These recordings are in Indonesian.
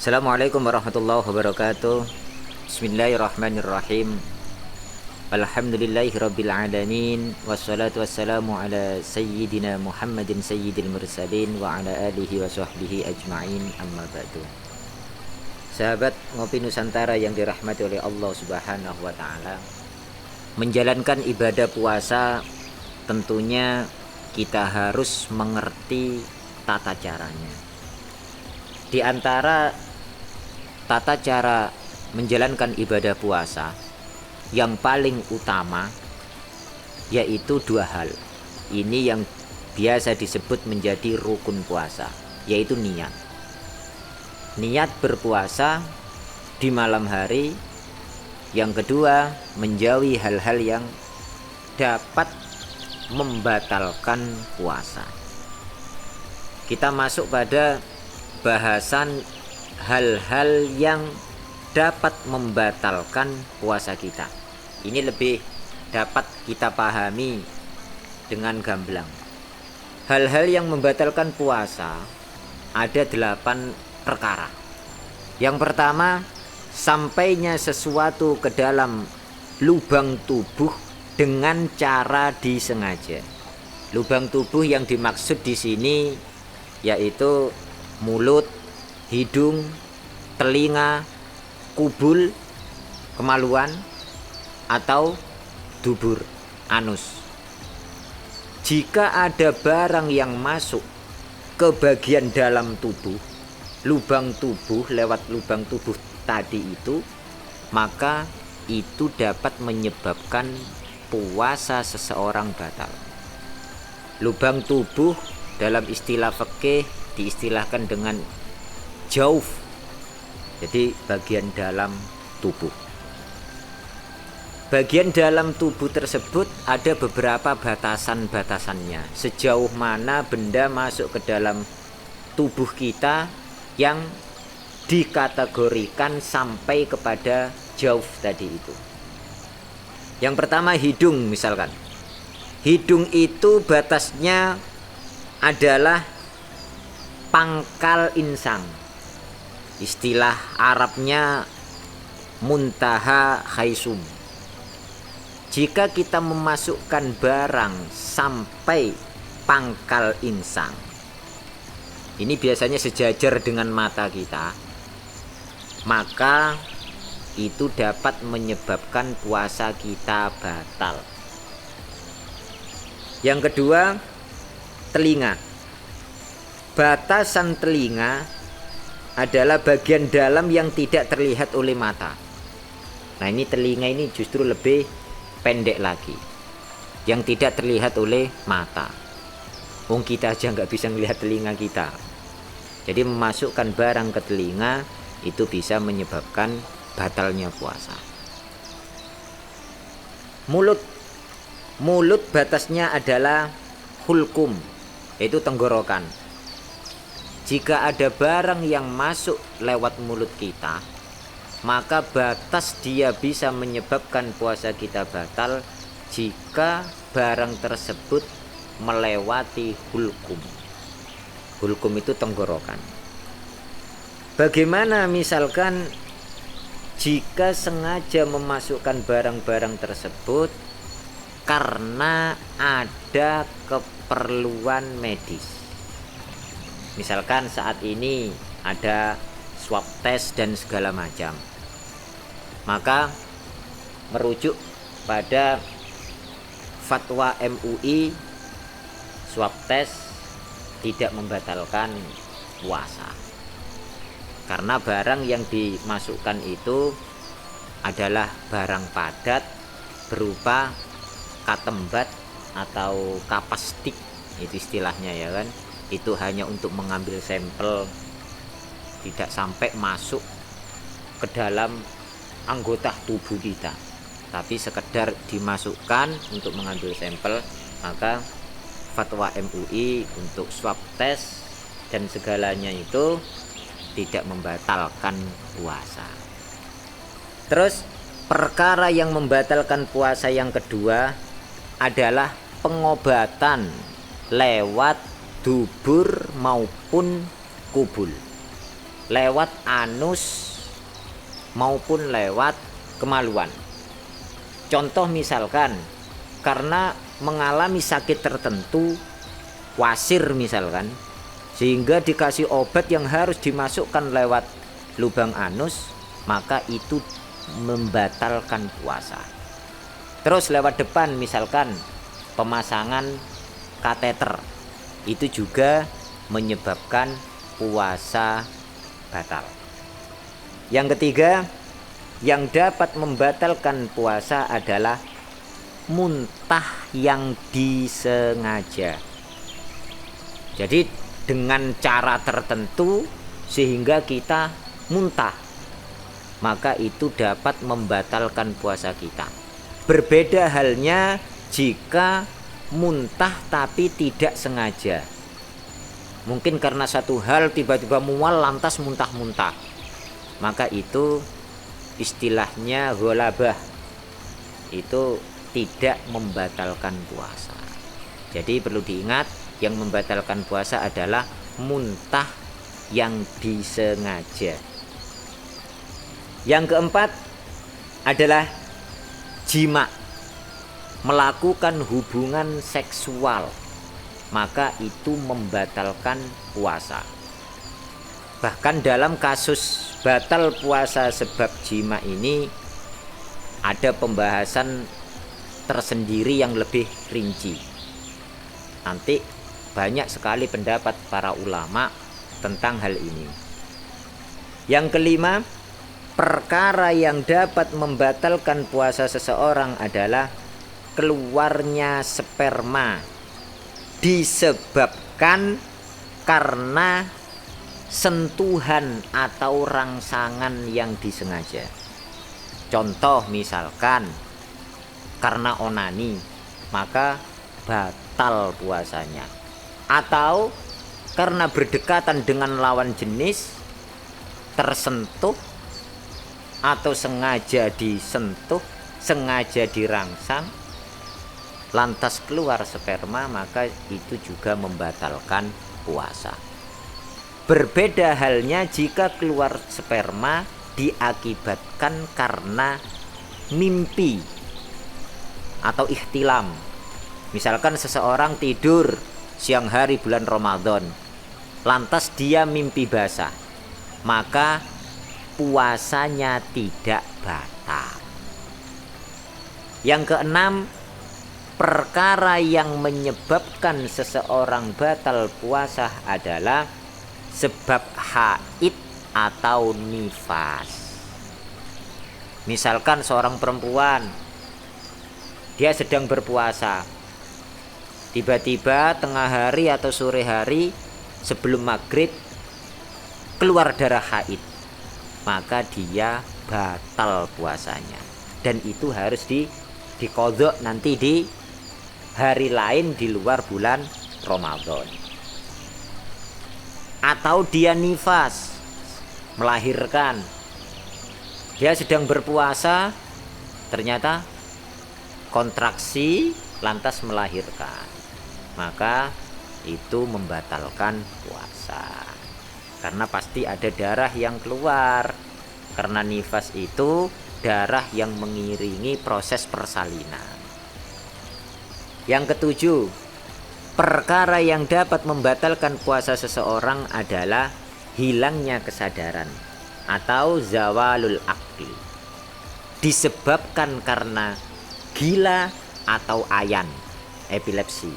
Assalamualaikum warahmatullahi wabarakatuh. Bismillahirrahmanirrahim. Alhamdulillahirabbil alamin wassalatu wassalamu ala sayyidina Muhammadin sayyidil mursalin wa ala alihi wa sahbihi ajma'in, amma ba'du. Sahabat Ngopi Nusantara yang dirahmati oleh Allah Subhanahu wa taala, menjalankan ibadah puasa tentunya kita harus mengerti tata caranya. Di antara tata cara menjalankan ibadah puasa yang paling utama yaitu dua hal. Ini yang biasa disebut menjadi rukun puasa, yaitu niat. Niat berpuasa di malam hari. Yang kedua, menjauhi hal-hal yang dapat membatalkan puasa. Kita masuk pada bahasan hal-hal yang dapat membatalkan puasa kita. Ini lebih dapat kita pahami dengan gamblang. Hal-hal yang membatalkan puasa ada 8 perkara. Yang pertama, sampainya sesuatu ke dalam lubang tubuh dengan cara disengaja. Lubang tubuh yang dimaksud di sini yaitu mulut, hidung, telinga, kubul, kemaluan, atau dubur, anus. Jika ada barang yang masuk ke bagian dalam tubuh, lubang tubuh, lewat lubang tubuh tadi itu, maka itu dapat menyebabkan puasa seseorang batal. Lubang tubuh dalam istilah fikih diistilahkan dengan jauf, jadi bagian dalam tubuh. Bagian dalam tubuh tersebut ada beberapa batasan-batasannya. Sejauh mana benda masuk ke dalam tubuh kita yang dikategorikan sampai kepada jauf tadi itu. Yang pertama, hidung misalkan. Hidung itu batasnya adalah pangkal insang. Istilah Arabnya muntaha khaisum. Jika kita memasukkan barang sampai pangkal insang, ini biasanya sejajar dengan mata kita, maka itu dapat menyebabkan puasa kita batal. Yang kedua, telinga. Batasan telinga adalah bagian dalam yang tidak terlihat oleh mata. Nah, ini telinga ini justru lebih pendek lagi, yang tidak terlihat oleh mata. Kita aja nggak bisa melihat telinga kita. Jadi memasukkan barang ke telinga itu bisa menyebabkan batalnya puasa. Mulut batasnya adalah hulkum, yaitu tenggorokan. Jika ada barang yang masuk lewat mulut kita, maka batas dia bisa menyebabkan puasa kita batal jika barang tersebut melewati hulkum. Hulkum itu tenggorokan. Bagaimana misalkan jika sengaja memasukkan barang-barang tersebut karena ada keperluan medis. Misalkan saat ini ada swab test dan segala macam, maka merujuk pada fatwa MUI, swab test tidak membatalkan puasa. Karena barang yang dimasukkan itu adalah barang padat berupa katembat atau kapas stik, itu istilahnya ya kan. Itu hanya untuk mengambil sampel, tidak sampai masuk ke dalam anggota tubuh kita, tapi sekedar dimasukkan untuk mengambil sampel. Maka fatwa MUI untuk swab test dan segalanya itu tidak membatalkan puasa. Terus perkara yang membatalkan puasa yang kedua adalah pengobatan lewat dubur maupun kubul. lewat anus maupun lewat kemaluan. Contoh misalkan karena mengalami sakit tertentu, wasir misalkan, sehingga dikasih obat yang harus dimasukkan lewat lubang anus, maka itu membatalkan puasa. Terus lewat depan misalkan pemasangan kateter, itu juga menyebabkan puasa batal. Yang ketiga, yang dapat membatalkan puasa adalah muntah yang disengaja. Jadi dengan cara tertentu sehingga kita muntah, maka itu dapat membatalkan puasa kita. Berbeda halnya jika muntah tapi tidak sengaja. Mungkin karena satu hal tiba-tiba mual lantas muntah-muntah, maka itu istilahnya ghalabah, itu tidak membatalkan puasa. Jadi perlu diingat, yang membatalkan puasa adalah muntah yang disengaja. Yang keempat adalah jima, melakukan hubungan seksual, maka itu membatalkan puasa. Bahkan dalam kasus batal puasa sebab jima ini ada pembahasan tersendiri yang lebih rinci. Nanti banyak sekali pendapat para ulama tentang hal ini. Yang kelima, perkara yang dapat membatalkan puasa seseorang adalah keluarnya sperma disebabkan karena sentuhan atau rangsangan yang disengaja. Contoh misalkan karena onani, maka batal puasanya. Atau karena berdekatan dengan lawan jenis, tersentuh atau sengaja disentuh, sengaja dirangsang, lantas keluar sperma, maka itu juga membatalkan puasa. Berbeda halnya jika keluar sperma diakibatkan karena mimpi atau ihtilam. Misalkan seseorang tidur siang hari bulan Ramadan, lantas dia mimpi basah, maka puasanya tidak batal. Yang keenam, perkara yang menyebabkan seseorang batal puasa adalah sebab haid atau nifas. Misalkan seorang perempuan, dia sedang berpuasa, tiba-tiba tengah hari atau sore hari sebelum maghrib keluar darah haid, maka dia batal puasanya, dan itu harus diqodho nanti di hari lain di luar bulan Ramadan. Atau dia nifas, melahirkan, dia sedang berpuasa, ternyata kontraksi lantas melahirkan, maka itu membatalkan puasa. Karena pasti ada darah yang keluar. Karena nifas itu darah yang mengiringi proses persalinan. Yang ketujuh, perkara yang dapat membatalkan puasa seseorang adalah hilangnya kesadaran atau zawalul aqli, disebabkan karena gila atau ayan, epilepsi.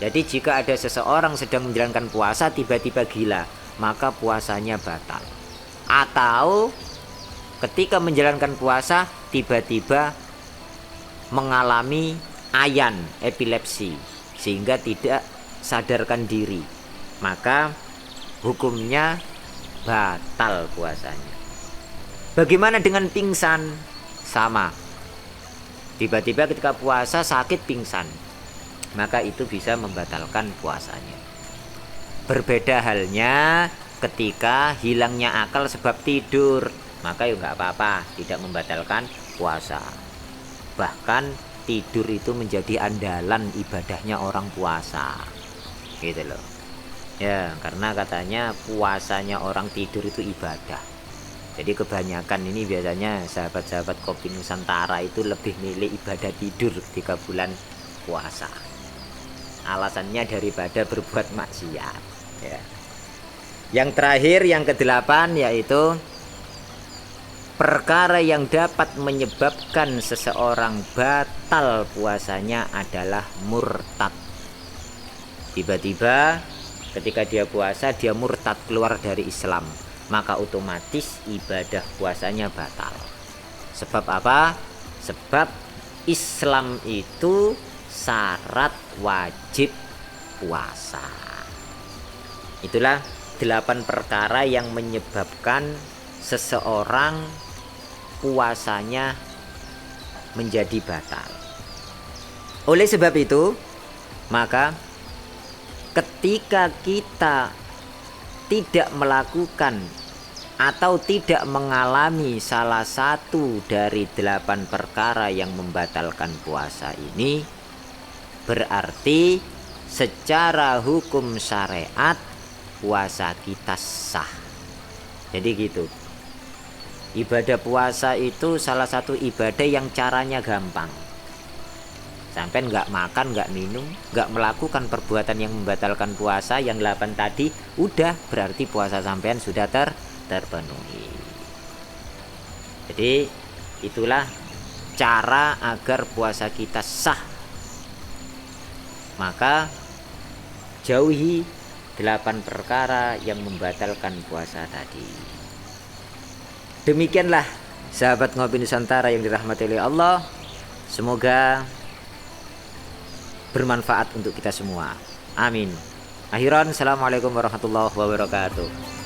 Jadi jika ada seseorang sedang menjalankan puasa tiba-tiba gila, maka puasanya batal. Atau ketika menjalankan puasa tiba-tiba mengalami ayan, epilepsi, sehingga tidak sadarkan diri, maka hukumnya batal puasanya. Bagaimana dengan pingsan? Sama. Tiba-tiba ketika puasa sakit pingsan, maka itu bisa membatalkan puasanya. Berbeda halnya ketika hilangnya akal sebab tidur, maka ya nggak apa-apa, tidak membatalkan puasa. Bahkan tidur itu menjadi andalan ibadahnya orang puasa, gitu loh. Ya, karena katanya puasanya orang tidur itu ibadah. Jadi kebanyakan ini biasanya sahabat-sahabat Kopi Nusantara itu lebih milih ibadah tidur 3 bulan puasa. Alasannya daripada berbuat maksiat. Ya. Yang terakhir, yang ke-8, yaitu perkara yang dapat menyebabkan seseorang batal puasanya adalah murtad. Tiba-tiba ketika dia puasa, dia murtad, keluar dari Islam, maka otomatis ibadah puasanya batal. Sebab apa? Sebab Islam itu syarat wajib puasa. Itulah 8 perkara yang menyebabkan seseorang puasanya menjadi batal. Oleh sebab itu, maka ketika kita tidak melakukan atau tidak mengalami salah satu dari 8 perkara yang membatalkan puasa ini, berarti secara hukum syariat puasa kita sah. Jadi gitu. Ibadah puasa itu salah satu ibadah yang caranya gampang. Sampai nggak makan, nggak minum, nggak melakukan perbuatan yang membatalkan puasa yang 8 tadi, udah berarti puasa sampean sudah terpenuhi. Jadi itulah cara agar puasa kita sah. Maka jauhi 8 perkara yang membatalkan puasa tadi. Demikianlah sahabat Ngopi Nusantara yang dirahmati oleh Allah. Semoga bermanfaat untuk kita semua. Amin. Akhiran, assalamualaikum warahmatullahi wabarakatuh.